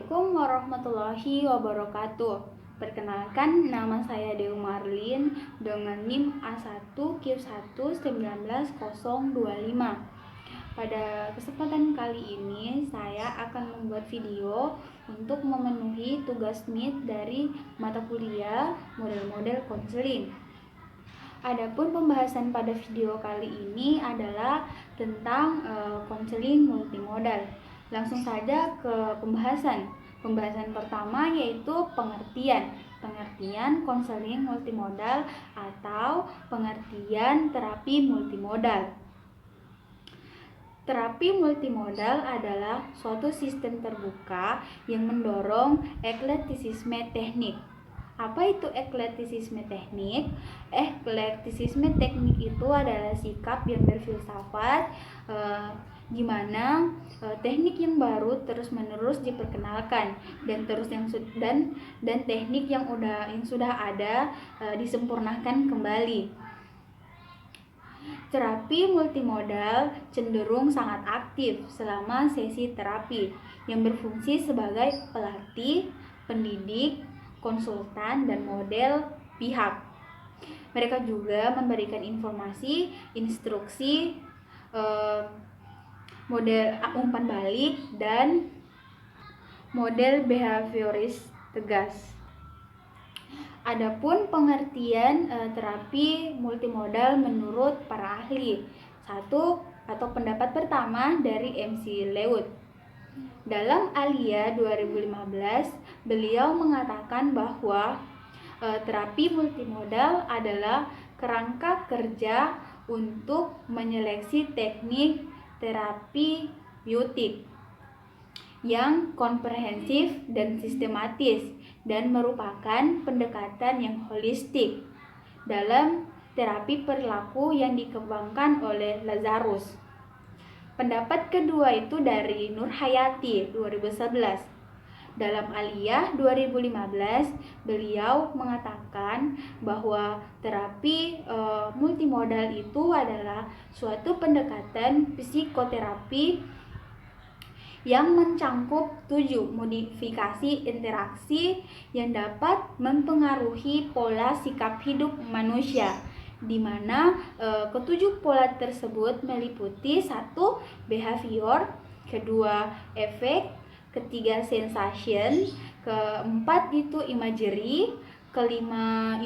Assalamualaikum warahmatullahi wabarakatuh. Perkenalkan, nama saya Dewi Marlin dengan NIM A1Q1 19025. Pada kesempatan kali ini, saya akan membuat video untuk memenuhi tugas MIT dari mata kuliah model-model konseling. Adapun pembahasan pada video kali ini adalah tentang konseling multimodal. Langsung saja ke pembahasan. Pembahasan pertama yaitu pengertian konseling multimodal atau pengertian terapi multimodal. Terapi multimodal adalah suatu sistem terbuka yang mendorong eklektisisme teknik. Apa itu eklektisisme teknik? Eklektisisme teknik itu adalah sikap yang berfilsafat di mana teknik yang baru terus-menerus diperkenalkan dan teknik yang sudah ada disempurnakan kembali. Terapi multimodal cenderung sangat aktif selama sesi terapi yang berfungsi sebagai pelatih, pendidik, konsultan, dan model pihak. Mereka juga memberikan informasi, instruksi, model umpan balik, dan model behavioris tegas. Adapun pengertian terapi multimodal menurut para ahli. Pendapat pertama dari MC Leuth. Dalam Alia 2015, beliau mengatakan bahwa terapi multimodal adalah kerangka kerja untuk menyeleksi teknik terapi biotik yang komprehensif dan sistematis dan merupakan pendekatan yang holistik dalam terapi perilaku yang dikembangkan oleh Lazarus. Pendapat kedua itu dari Nur Hayati 2011. Dalam Aliyah 2015, beliau mengatakan bahwa terapi multimodal itu adalah suatu pendekatan psikoterapi yang mencangkup 7 modifikasi interaksi yang dapat mempengaruhi pola sikap hidup manusia, di mana ketujuh pola tersebut meliputi 1. Behavior, kedua efek, ketiga sensation, keempat itu imagery, kelima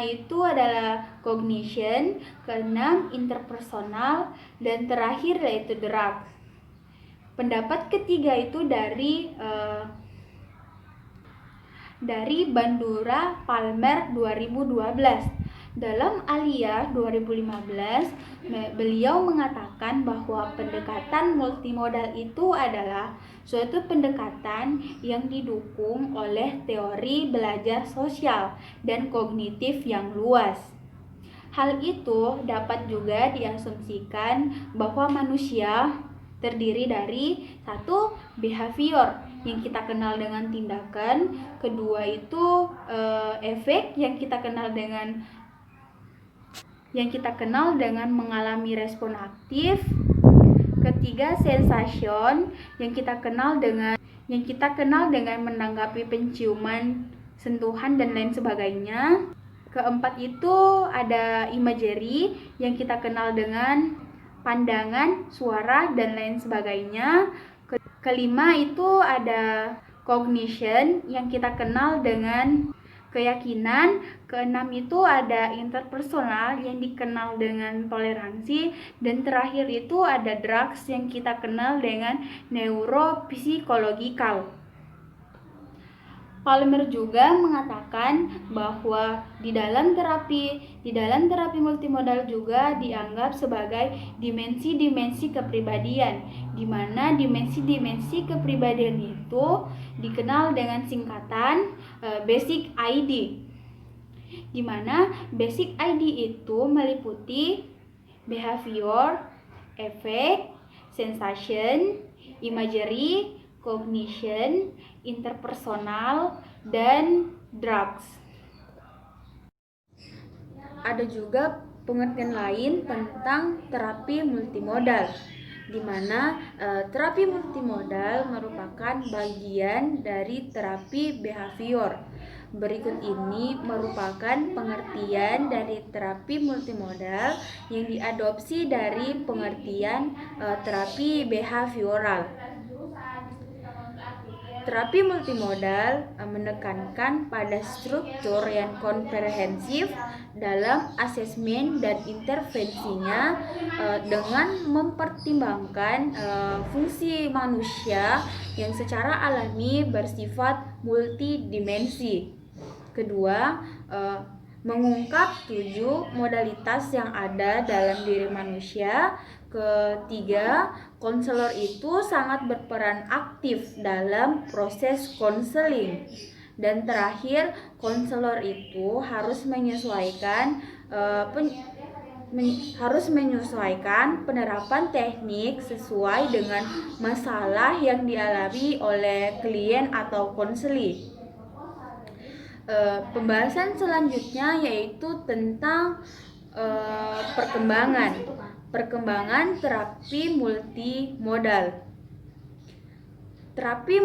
itu adalah cognition, keenam interpersonal, dan terakhir yaitu drug. Pendapat ketiga itu dari Bandura Palmer 2012. Dalam Alia 2015, beliau mengatakan bahwa pendekatan multimodal itu adalah suatu pendekatan yang didukung oleh teori belajar sosial dan kognitif yang luas. Hal itu dapat juga diasumsikan bahwa manusia terdiri dari 1. Behavior yang kita kenal dengan tindakan, kedua itu efek yang kita kenal dengan mengalami respon aktif, ketiga sensation yang kita kenal dengan menanggapi penciuman, sentuhan, dan lain sebagainya. Keempat itu ada imagery yang kita kenal dengan pandangan, suara, dan lain sebagainya. Kelima itu ada cognition yang kita kenal dengan keyakinan. Keenam itu ada interpersonal yang dikenal dengan toleransi, dan terakhir itu ada drugs yang kita kenal dengan neuropsychological. Palmer juga mengatakan bahwa di dalam terapi multimodal juga dianggap sebagai dimensi-dimensi kepribadian, di mana dimensi-dimensi kepribadian itu dikenal dengan singkatan Basic ID, di mana Basic ID itu meliputi behavior, efek, sensation, imagery, cognition, interpersonal, dan drugs. Ada juga pengertian lain tentang terapi multimodal. di mana terapi multimodal merupakan bagian dari terapi behavior. Berikut ini merupakan pengertian dari terapi multimodal yang diadopsi dari pengertian terapi behavioral. Terapi multimodal menekankan pada struktur yang komprehensif dalam asesmen dan intervensinya dengan mempertimbangkan fungsi manusia yang secara alami bersifat multidimensi. Kedua, mengungkap 7 modalitas yang ada dalam diri manusia. Ketiga, konselor itu sangat berperan aktif dalam proses konseling. Dan terakhir, konselor itu harus menyesuaikan penerapan teknik sesuai dengan masalah yang dialami oleh klien atau konseli. Pembahasan selanjutnya yaitu tentang perkembangan terapi multimodal. Terapi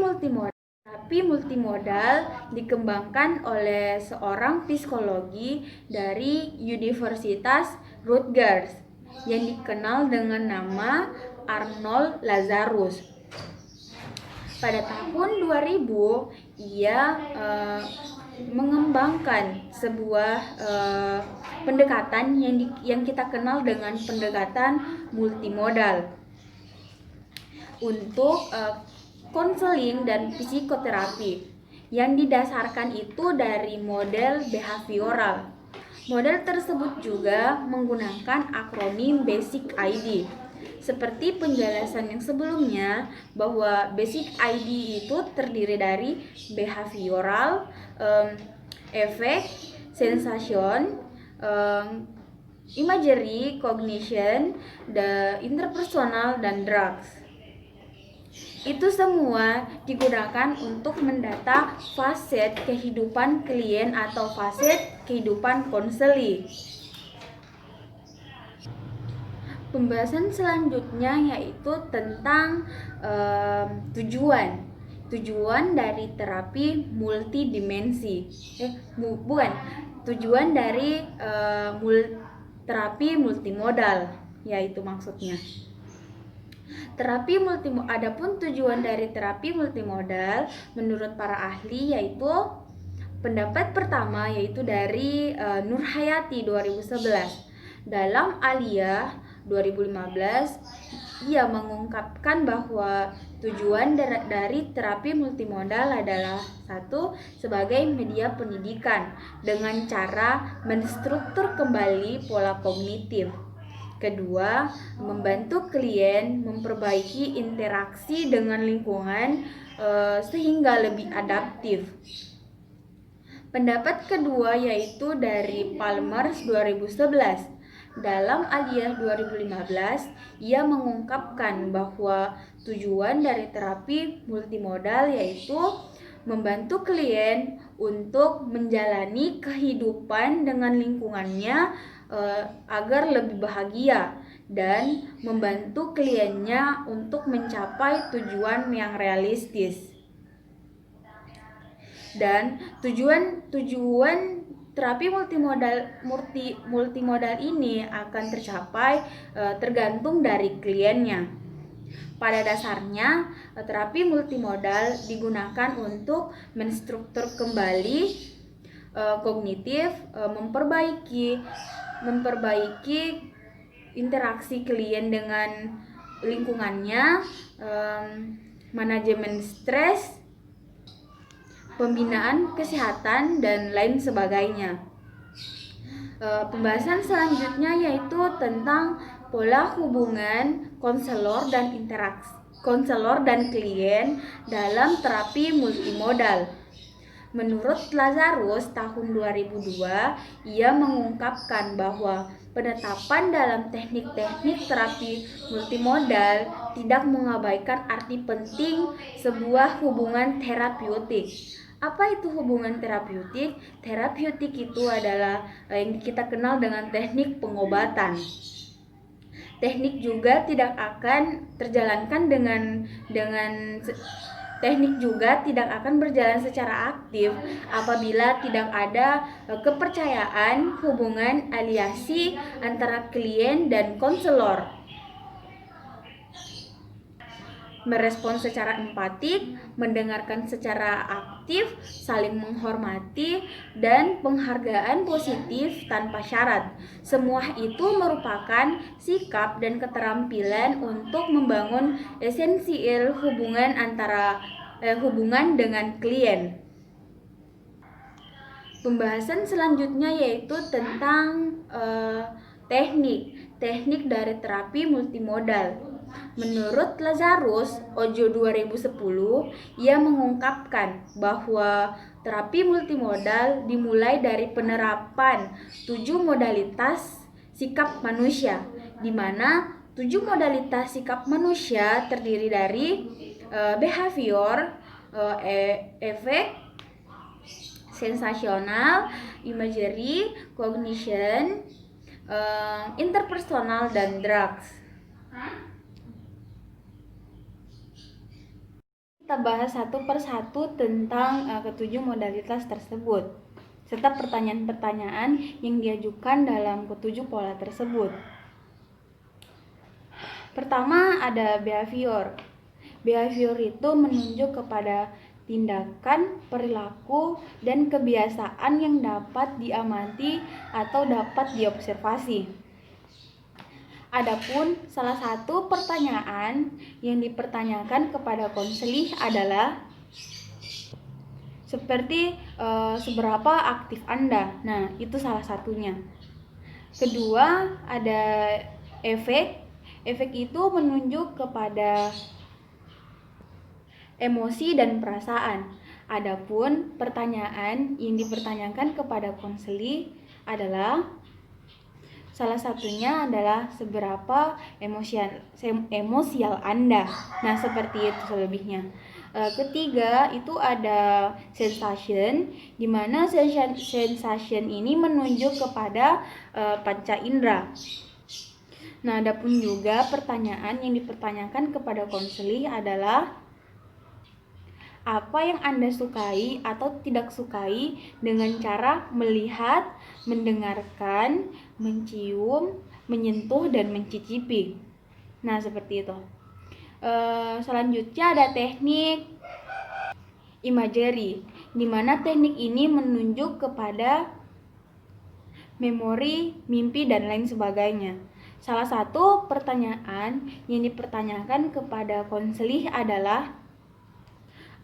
multimodal dikembangkan oleh seorang psikologi dari Universitas Rutgers yang dikenal dengan nama Arnold Lazarus. Pada tahun 2000, ia mengembangkan sebuah pendekatan yang kita kenal dengan pendekatan multimodal untuk konseling dan psikoterapi yang didasarkan itu dari model behavioral. Model tersebut juga menggunakan akronim BASIC ID. Seperti penjelasan yang sebelumnya, bahwa Basic ID itu terdiri dari behavioral, efek, sensation, imagery, cognition, interpersonal, dan drugs. Itu semua digunakan untuk mendata faset kehidupan klien atau faset kehidupan konseli. Pembahasan selanjutnya yaitu tentang tujuan dari terapi multidimensi. Tujuan dari terapi multimodal, yaitu maksudnya. Adapun tujuan dari terapi multimodal menurut para ahli yaitu pendapat pertama yaitu dari Nurhayati 2011. Dalam Aliyah 2015, ia mengungkapkan bahwa tujuan dari terapi multimodal adalah satu, sebagai media pendidikan dengan cara menstruktur kembali pola kognitif. Kedua, membantu klien memperbaiki interaksi dengan lingkungan sehingga lebih adaptif. Pendapat kedua yaitu dari Palmers 2011. Dalam Aliyah 2015, ia mengungkapkan bahwa tujuan dari terapi multimodal yaitu membantu klien untuk menjalani kehidupan dengan lingkungannya agar lebih bahagia dan membantu kliennya untuk mencapai tujuan yang realistis. Dan tujuan terapi multimodal ini akan tercapai tergantung dari kliennya. Pada dasarnya, terapi multimodal digunakan untuk menstruktur kembali kognitif, memperbaiki interaksi klien dengan lingkungannya, manajemen stres, pembinaan kesehatan, dan lain sebagainya. Pembahasan selanjutnya yaitu tentang pola hubungan konselor dan klien dalam terapi multimodal. Menurut Lazarus tahun 2002, ia mengungkapkan bahwa penetapan dalam teknik-teknik terapi multimodal tidak mengabaikan arti penting sebuah hubungan terapeutik. Apa itu hubungan terapeutik? Terapeutik itu adalah yang kita kenal dengan teknik pengobatan. Teknik juga tidak akan berjalan secara aktif apabila tidak ada kepercayaan hubungan aliasi antara klien dan konselor. Merespons secara empatik, mendengarkan secara aktif, saling menghormati, dan penghargaan positif tanpa syarat. Semua itu merupakan sikap dan keterampilan untuk membangun esensial hubungan dengan klien. Pembahasan selanjutnya yaitu tentang teknik dari terapi multimodal. Menurut Lazarus Ojo 2010, ia mengungkapkan bahwa terapi multimodal dimulai dari penerapan 7 modalitas sikap manusia, di mana 7 modalitas sikap manusia terdiri dari behavior, efek, sensasional, imagery, cognition, interpersonal, dan drugs. Kita bahas satu persatu tentang ketujuh modalitas tersebut, serta pertanyaan-pertanyaan yang diajukan dalam ketujuh pola tersebut. Pertama ada behavior. Behavior itu menunjuk kepada tindakan, perilaku, dan kebiasaan yang dapat diamati atau dapat diobservasi. Adapun salah satu pertanyaan yang dipertanyakan kepada konselih adalah seperti seberapa aktif Anda. Nah, itu salah satunya. Kedua, ada efek. Efek itu menunjuk kepada emosi dan perasaan. Adapun pertanyaan yang dipertanyakan kepada konselih adalah salah satunya adalah seberapa emosial Anda. Nah, seperti itu selebihnya. Ketiga, itu ada sensation, di mana sensation ini menunjuk kepada panca indera. Nah, adapun juga pertanyaan yang dipertanyakan kepada konselih adalah apa yang Anda sukai atau tidak sukai dengan cara melihat, mendengarkan, mencium, menyentuh, dan mencicipi. Nah, seperti itu. Selanjutnya ada teknik imagery, di mana teknik ini menunjuk kepada memori, mimpi, dan lain sebagainya. Salah satu pertanyaan yang dipertanyakan kepada konselih adalah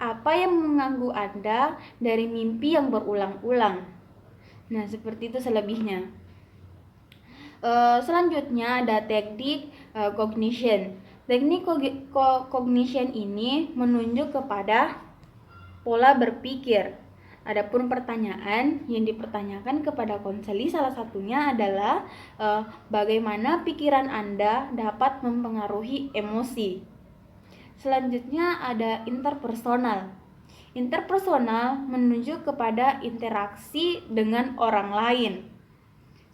apa yang mengganggu Anda dari mimpi yang berulang-ulang. Nah, seperti itu selebihnya. Selanjutnya ada teknik cognition. Teknik cognition ini menunjuk kepada pola berpikir. Adapun pertanyaan yang dipertanyakan kepada konselih salah satunya adalah bagaimana pikiran Anda dapat mempengaruhi emosi. Selanjutnya ada interpersonal. Interpersonal menunjuk kepada interaksi dengan orang lain.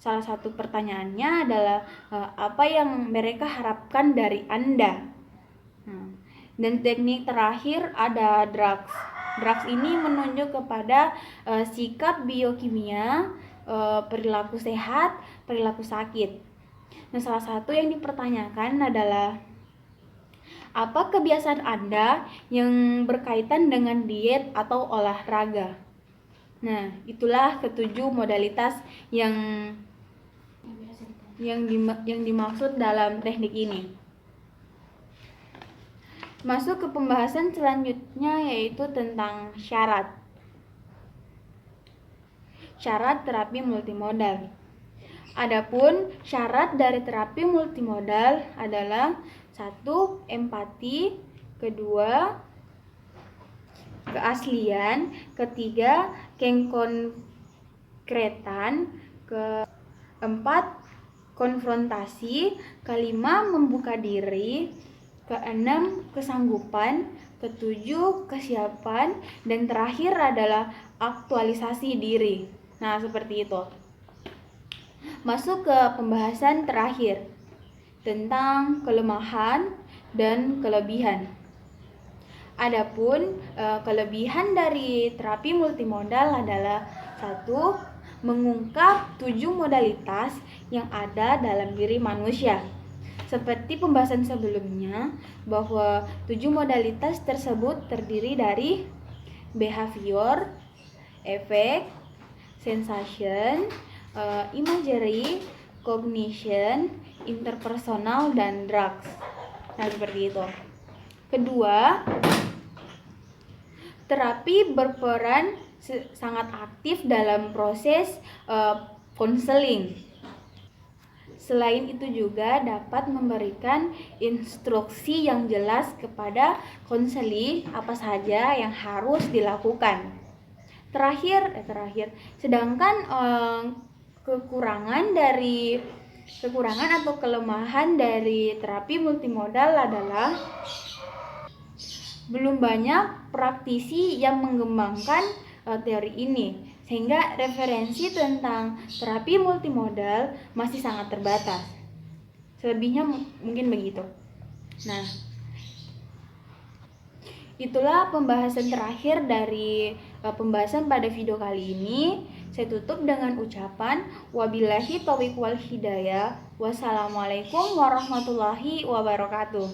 Salah satu pertanyaannya adalah apa yang mereka harapkan dari Anda. Dan teknik terakhir ada drugs. Drugs ini menunjuk kepada sikap biokimia, perilaku sehat, perilaku sakit. Nah, salah satu yang dipertanyakan adalah apa kebiasaan Anda yang berkaitan dengan diet atau olahraga? Nah, itulah ketujuh modalitas yang dimaksud dalam teknik ini. Masuk ke pembahasan selanjutnya yaitu tentang syarat. Syarat terapi multimodal. Adapun syarat dari terapi multimodal adalah 1. Empati, 2. Keaslian, 3. Kekonkretan, 4. Konfrontasi, 5. Membuka diri, 6. Kesanggupan, 7. Kesiapan, dan terakhir adalah aktualisasi diri. Nah, seperti itu. Masuk ke pembahasan terakhir. tentang kelemahan dan kelebihan. Adapun kelebihan dari terapi multimodal adalah 1. Mengungkap 7 modalitas yang ada dalam diri manusia. Seperti pembahasan sebelumnya, bahwa 7 modalitas tersebut terdiri dari behavior, efek, sensation, imagery, cognition, interpersonal, dan drugs. Nah, seperti itu. Kedua, terapi berperan sangat aktif dalam proses konseling. Selain itu juga dapat memberikan instruksi yang jelas kepada konseli apa saja yang harus dilakukan. Terakhir, sedangkan kekurangan atau kelemahan dari terapi multimodal adalah belum banyak praktisi yang mengembangkan teori ini, sehingga referensi tentang terapi multimodal masih sangat terbatas. Selebihnya mungkin begitu. Nah, itulah pembahasan terakhir dari pembahasan pada video kali ini. Saya tutup dengan ucapan wabillahi taufiq wal hidayah. Wassalamualaikum warahmatullahi wabarakatuh.